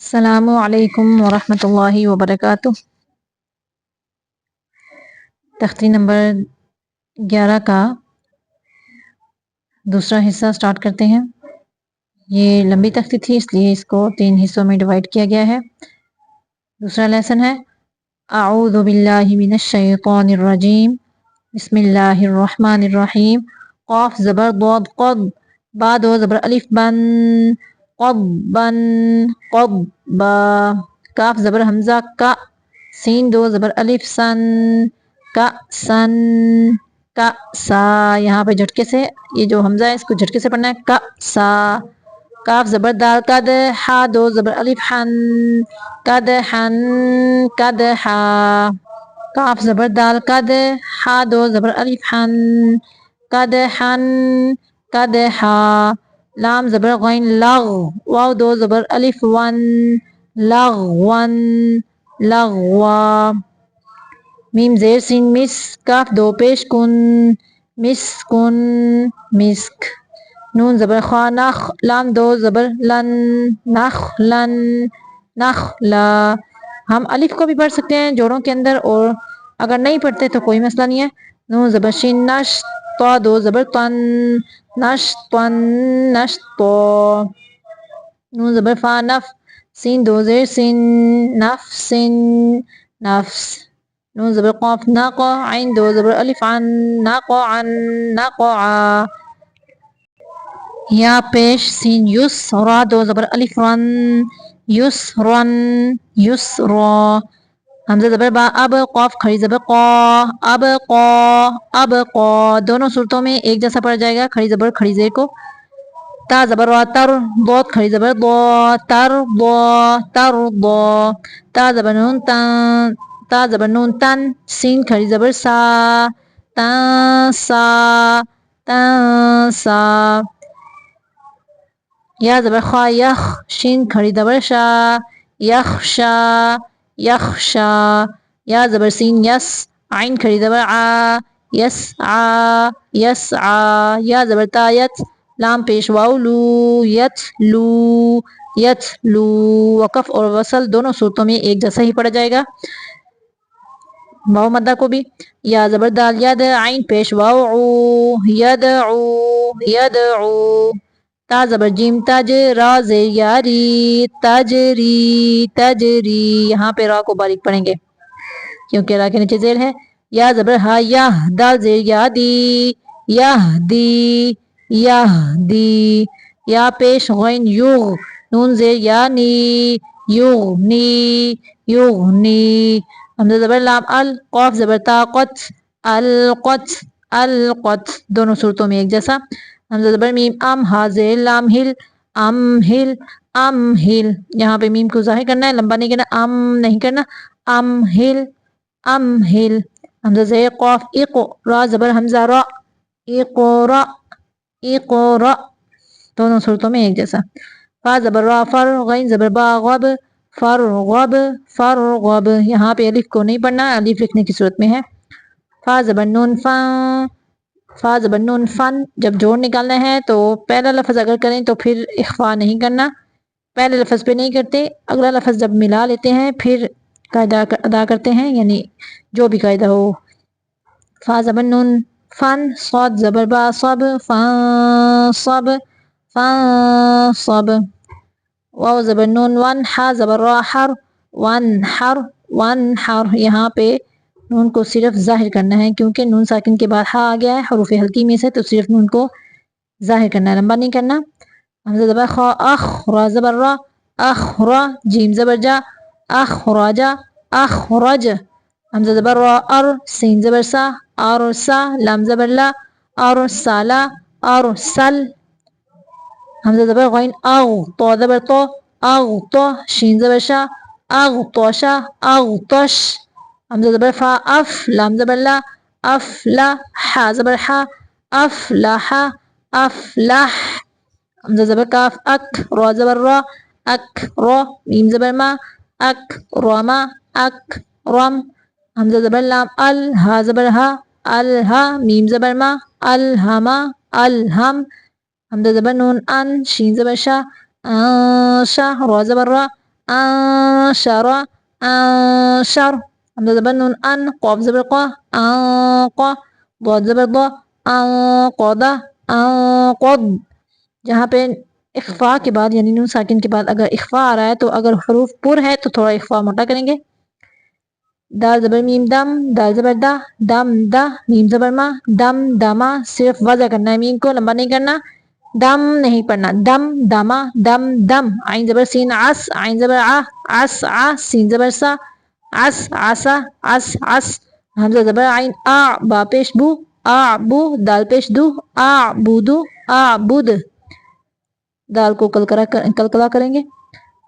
السلام علیکم ورحمۃ اللہ وبرکاتہ۔ تختی نمبر 11 کا دوسرا حصہ سٹارٹ کرتے ہیں۔ یہ لمبی تختی تھی اس لیے اس کو 3 حصوں میں ڈیوائڈ کیا گیا ہے۔ دوسرا لیسن ہے اعوذ باللہ من الشیطان الرجیم، بسم اللہ الرحمن الرحیم۔ قاف زبر ضاد قد، با دو زبر الف بن، قضبن قضبا، کاف زبر حمزہ کا، سین دو زبر الف سن، کأسن کأسا، یہاں پہ جھٹکے سے یہ جو حمزہ ہے اس کو جھٹکے سے پڑھنا ہے، کأسا۔ کاف زبر دال قد، ہا دو زبر الف حن، قدحن قدحا، کاف زبر دال قد، ہا دو زبر الف حن، قدحن قدحا، لام زبر غین لغ، واو دو زبر الف ون، لغون لغوا، میم زیر سین مس، کاف دو پیش کن، مسکن مسک، نون زبر خوا نخ، لام دو زبر لن، نخلن نخلا۔ ہم الف کو بھی پڑھ سکتے ہیں جوڑوں کے اندر، اور اگر نہیں پڑھتے تو کوئی مسئلہ نہیں ہے۔ نون زبر شین نش، تو دو زبر تن، نشطن نشطا، نون زبر فا نف، سین دو زیر سین، نفسن نفس، نون زبر قاف ناقا، عین دو زبر الف عن، ناقعن نقعا، یا پیش سین یس، را دو زبر الف رن، یسرن یسرا، حمزہ زبر با اب، قاف کھڑی زبر قا، اب قا اب قا، دونوں صورتوں میں ایک جیسا پڑ جائے گا کھڑی زبر کھڑی زیر کو۔ تا زبر را تر، ضاد کھڑی زبر ضا، تر ضا تر ضا، تا زبر نون تن، تا زبر نون تن، سین کھڑی زبر سا، تن سا تن سا، یا زبر خا یخ، شین کھڑی زبر شا، یخشا یخشا، یا زبر سین یس، عین کھڑی زبر آ، یسعا یسعا، یا زبر تا یت، لام پیش واو لو، یتلو یتلو، وقف اور وصل دونوں صورتوں میں ایک جیسا ہی پڑا جائے گا، واو مدہ کو بھی۔ یا زبر دال ید، عین پیش واو عو، یدعو یدعو، تا زبر جیم تج، را زیر یاری، تجری تجری، یہاں پہ را کو باریک پڑھیں گے کیونکہ را کے نیچے زیر ہے۔ یا زبر ہا یح، دال زیر یادی، یہدی یہدی، یا پیش غین یغ، نون زیر یعنی، یغنی یغنی، حمزہ زبر لام ال، قاف زبر تا قت، القت القت، دونوں صورتوں میں ایک جیسا۔ حمزہ زبر میم ام، ہا زیر لام ہل، امہل امہل، یہاں پہ میم کو ظاہر کرنا ہے، لمبا نہیں کرنا، ام نہیں کرنا، امہل امہل، حمزہ زیر قاف اق، را زبر حمزہ را، اقرا اقرا، دونوں صورتوں میں ایک جیسا۔ فا زبر را فر، غین زبر با غب، فرغب فرغب، یہاں پہ الف کو نہیں پڑھنا، الف لکھنے کی صورت میں ہے۔ فا زبر نون فن، فا زبر نون فن، جب جوڑ نکالنا ہے تو پہلا لفظ اگر کریں تو پھر اخفا نہیں کرنا، پہلے لفظ پہ نہیں کرتے، اگلا لفظ جب ملا لیتے ہیں پھر قاعدہ ادا کرتے ہیں، یعنی جو بھی قاعدہ ہو۔ فا زبر نون فن، صاد زبر با صب، فن صب فن صب، واو زبر نون ون، ہا زبر را حر، ون حر ون حر، یہاں پہ نون کو صرف ظاہر کرنا ہے کیونکہ نون ساکن کے بعد ہا آ گیا ہے حروف ہلکی میں سے، تو صرف نون کو ظاہر کرنا ہے، لمبا نہیں کرنا۔ حمزہ زبر خا اخ، را زبر را، اخرا، جیم زبر جا، اخرجا اخرج، حمزہ زبر را ار، سین زبر سا، ارسا، لام زبر لا، ارسلا ارسل، حمزہ زبر غین اغ، تو زبر تو، اغطا، شین زبر شا، اغطشا اغطش، حمزہ زبر فا اف، لام زبر لا، افلا، حا زبر حا، افلح افلح، حمزہ زبر کاف اک، را زبر را، اکرا، میم زبر ما، اکرما اکرم، حمزہ زبر لام ال، ہا زبر ہا، الہا، میم زبر ما، الہما الہم، حمزہ زبر نون ان، شین زبر شا، انشا، را زبر را، انشر انشر حمزہ زبر نون ان قاف زبر قا انقا ضاد زبر ضا انقض انقض جہاں پہ اخفا کے بعد یعنی نون ساکن کے بعد اگر اخفا آ رہا ہے تو اگر حروف پر ہے تو تھوڑا اخفا موٹا کریں گے دال زبر میم دم دال زبر دا دم دا میم زبر ما دم دما صرف وضع کرنا ہے میم کو لمبا نہیں کرنا دم نہیں پڑھنا دم دما دم دم عین زبر سین عس عین زبر ع عس ع سین زبر سا عس عسا عس عس حمزہ زبر عین ا با پیش بو ا بو دال پیش دو ا بودو ا بود دال کو کلکلا کریں گے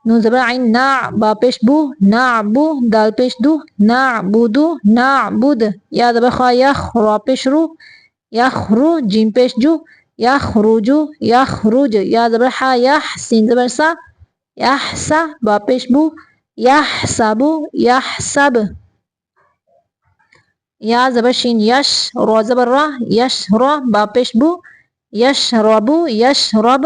نون زبر عین نا با پیش بو نا بو دال پیش دو نا بودو نا بود یا زبر خا یخ را پیش رو یخرو جیم پیش جو یخرجو یخرج یا زبر حا یح سین زبر سا یحسا با پیش بو یحسبو یحسب یا زبر شین یش را زبر را یش را با پیش بو یشربو یشرب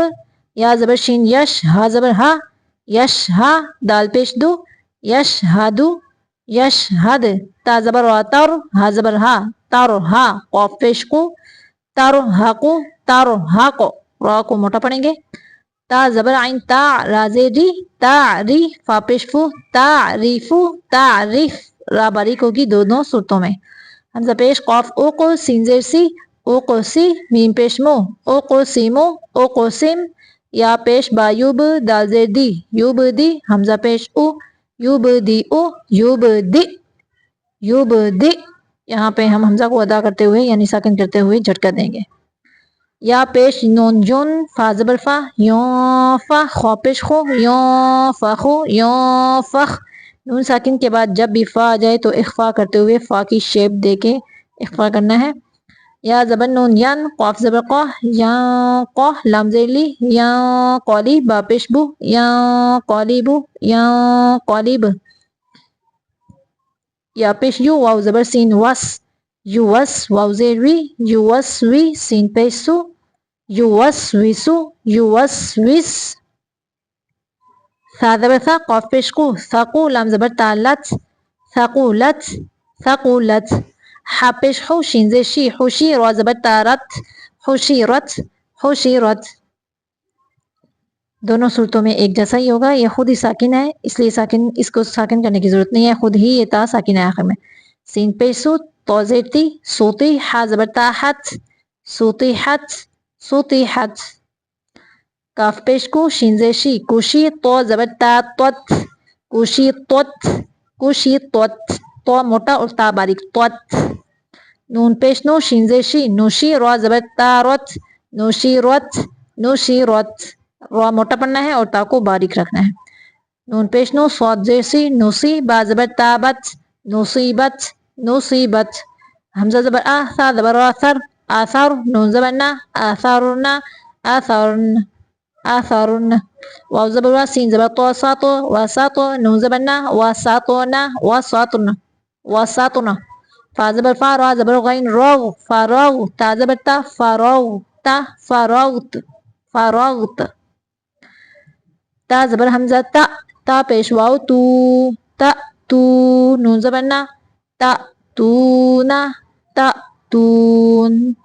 یا زبر شین یش ها زبر ها یش ها دال پیش دو یشهدو یشهد تا زبر وا تر ها زبر ها تر ها قاف پیش کو تر حقو تر حق را کو موٹا پڑھیں گے تا زبر عین تا رازے ری تا ری فا پیش فو تعریفو تعریف را باریک ہوگی دونوں صورتوں میں حمزہ پیش قاف او کو سین زیر سی او کو سی میم پیش مو او کو سیمو او کو سم یا پیش با یوب دال زیر دی یوب دی حمزہ پیش او یوب دی او یوب دی یوب دی یہاں پہ ہم حمزہ کو ادا کرتے ہوئے یعنی ساکن کرتے ہوئے جھٹکا دیں گے یا پیش نون جون فا زبر فا یوں فا خوا پیش خو یوں فا خو یوں فخ نون ساکن کے بعد جب بھی فا آ جائے تو اخفا کرتے ہوئے فا کی شیپ دے کے اخفا کرنا ہے یا زبر نون ین قاف زبر قا یا قا لام زیر لی یا قالی با پیش بو یا قالیبو یا قالیب یا پیش یو واو زبر سین وس یو وس واو زیر وی یو وس وی سین پیش سو یو وس ویسو یو وس ویس ثا زبر ثا قاف پیش کو ثقو لام زبر تا لت ثقولت ثقولت حا پیش حو شین زیر شی حوشی را زبر تا رت حشیرت حشیرت دونوں صورتوں میں ایک جیسا ہی ہوگا یہ خود ہی ساکن ہے اس لیے اس کو ساکن کرنے کی ضرورت نہیں ہے خود ہی یہ تا ساکن ہے آخر میں سین پیش سو تو زیر تی سوتی حا زبر تا حت سوتی حت سوتی حت کاف پیش کو شین زیر شی کوشی تو زبر تا توت کوشی توت کوشی توت تو موٹا اور تا باریک توت نون پیش نو شین زیر شی نوشی را زبر تا رت نوشی رت نوشی رت را موٹا پڑھنا ہے اور تا کو باریک رکھنا ہے نون پیش نو صاد زیر سی نوسی با زبر تابت نصیبت نصیبت حمزہ زبر آ ثا زبر آثر آثار نون زبر نا آثارنا آثارن آثارن واو زبر وا سین زبر تو ساتو وساتو نون زبر نا وساتونا وساتن وساتنا فا زبر فا را زبر غین راغ فراغ تا زبر تا فراغ تا فراغت فراغت تا زبر حمزہ تا تا پیش واو تو تا تو نون زبر نا تا تونا تا تون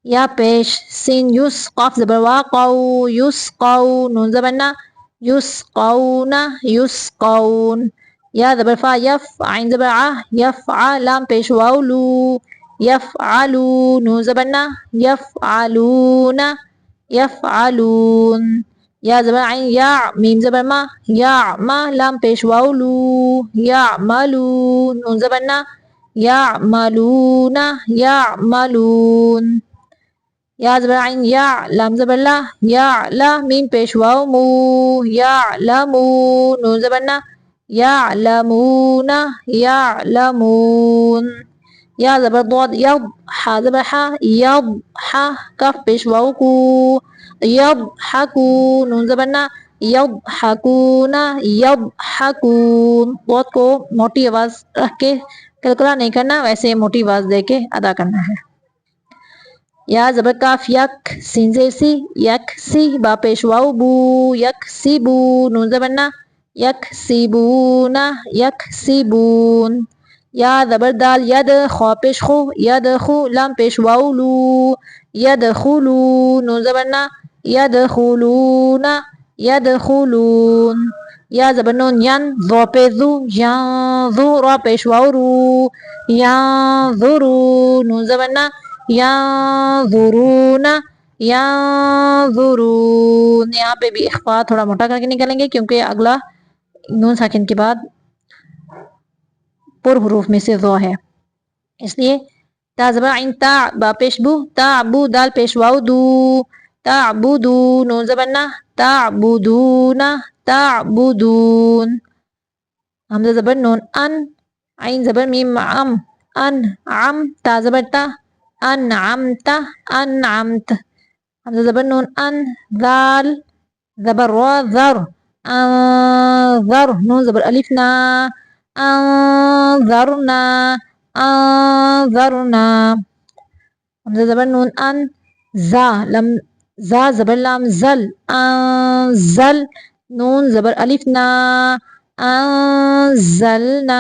یا پیش سین یس قاف زبر وا قو یس قو نون زبر نا یس قونا یس قون یا زبر فا یف عین زبر ع یف ع لام پیش واو لو یفعلو نون زبر نا یفعلونا یفعلون یا زبر عین یا میم زبر ما یا ما لام پیش واو لو یعملو نون زبر نا یعملونا یعملون یا زبر عین یا لام زبر لا یا لا میم پیش واو مو یعلمو نون زبر نا یعلمونا یعلمون یا زبر ضاد یض حا زبر حا یض حا کاف پیش واو کو یضحکو نون زبر نا یضحکونا یضحکون ضاد کو موٹی آواز رکھ کے کلکلا نہیں کرنا ویسے موٹی آواز دے کے ادا کرنا ہے یا زبر کاف یک سین زیر سی یک سی با پیش واو بو یک سی بو نون زبر نا یک سی بونا یک سی بون یا زبر دال ید خوا پیش خو ید خو لام پیش واو لو ید خلو نون زبر نا ید خلونا ید خلون یا زبر نون ین ذو پہ ذو ین ذو را پیش واو رو ین ذرو نون زبر نا ینظرون ینظرون یہاں پہ بھی اخفا تھوڑا موٹا کر کے نکلیں گے کیونکہ اگلا نون ساکن کے بعد پر حروف میں سے ذو ہے اس لیے تا زبر عین تا با پیش بو تعبو دال پیش واو دو تعبدو نون زبر نا تعبدون تعبدون حمزہ زبر نون ان عین زبر میم ام ان عم تا زبر تا انعمت انعمت حمزہ زبر نون ان ذال زبر را ذر انذر نون زبر الف نا انذرنا انذرنا حمزہ زبر نون ان زا لم زا زبر لام زل انزل نون زبر الف نا انزلنا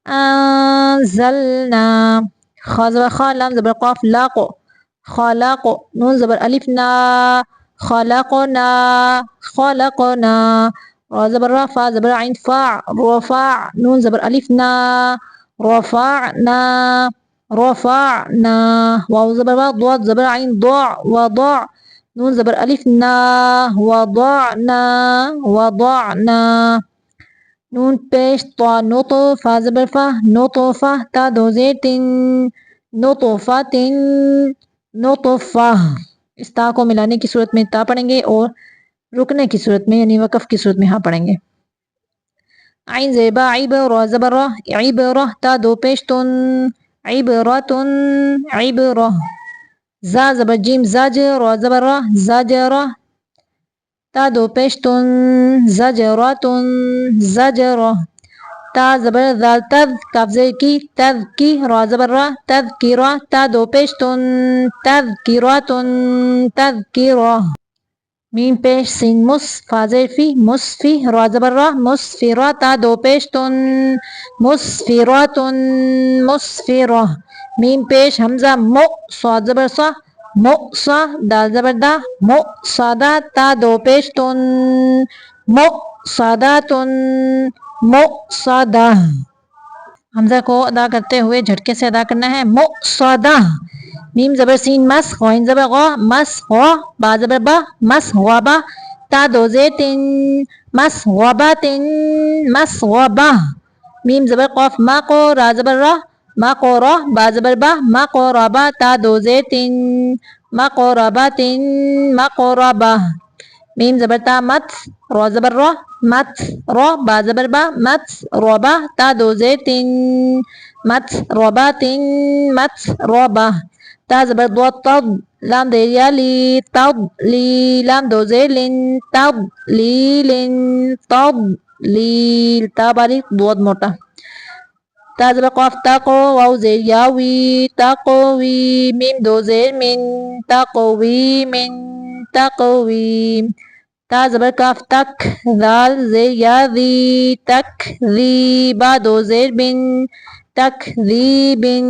انزلنا خا زبر خا لام زبر قاف لاقو خلاقو نون زبر الف نا خلقنا خلقنا را زبر را فا زبر عین فاع رفاع نون زبر الف نا رفعنا رفعنا واو زبر واو ضاد زبر عین ضع وضع نون زبر الف نا وضعنا وضعنا نون پیش طا نطفہ زبر فا نطفہ تا دو زیر تین نطفہ نطفہ اس تا کو ملانے کی صورت میں تا پڑھیں گے اور رکنے کی صورت میں یعنی وقف کی صورت میں ہاں پڑھیں گے عین زیر با عبرہ زبر را عبرہ تا دو پیش تن عبرتن عبرہ زا زبر جیم زاجر زبر را زاجرہ تا دو پیش تن زجرتن زجرہ تا زبر ذال تذ کاف زیر کی تذ کی را زبر را تذکرہ تا دو پیش تن تذکرتن تذکرہ میم پیش سین مس فا زیر فی مسفی را زبر را مسفرہ تا دو پیش تن مسفرتن مسفرہ میم پیش حمزہ مو صاد زبر صا مؤصا دال زبر دا مؤصدہ تا دو پیش تن مؤصداتن مؤصدہ حمزہ کو ادا کرتے ہوئے جھٹکے سے ادا کرنا ہے مؤصدہ میم زبر سین مس غین زبر غا مس غا با زبر با مس غبا تا دو زیر تین مس غباتن مس غبا میم زبر قاف ما کو را زبر را ما کو را با زبر با ما کو ربا تا دو زیر تین ما کو رباتن ما کو ربا میم زبر تا مت را زبر را مت را با زبر با مت ربا تا دو زیر تین مت رباتن مت ربا تا زبر ضاد تض لام دریا لی تض لی لام دو زیر لن تض لیلن تض لیل تا باریک ضاد موٹا تا زبر قاف تاقو واو زیر یاوی تاقوی میم دو زیر من تاقوی من تاقوی تا زبر کاف تک ذال زیر یا ذی تک ذی با دو زیر بن تک ذی بن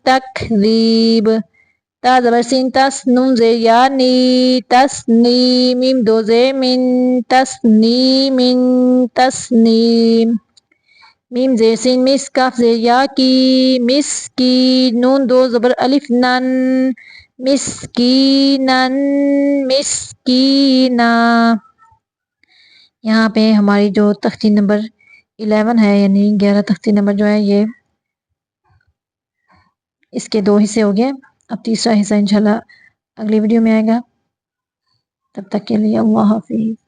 تک ذیب تا زبر سین تس نون زیر یا نی تس نی میم دو زیر من تس نی من تس نی میم زیر سین مس کاف زیر یا کی مس کی نون دو زبر الف نن مسکینن مسکینا یہاں پہ ہماری جو تختی نمبر 11 ہے یعنی 11 تختی نمبر جو ہے یہ اس کے 2 حصے ہو گئے اب تیسرا حصہ انشاءاللہ اگلی ویڈیو میں آئے گا تب تک کے لیے اللہ حافظ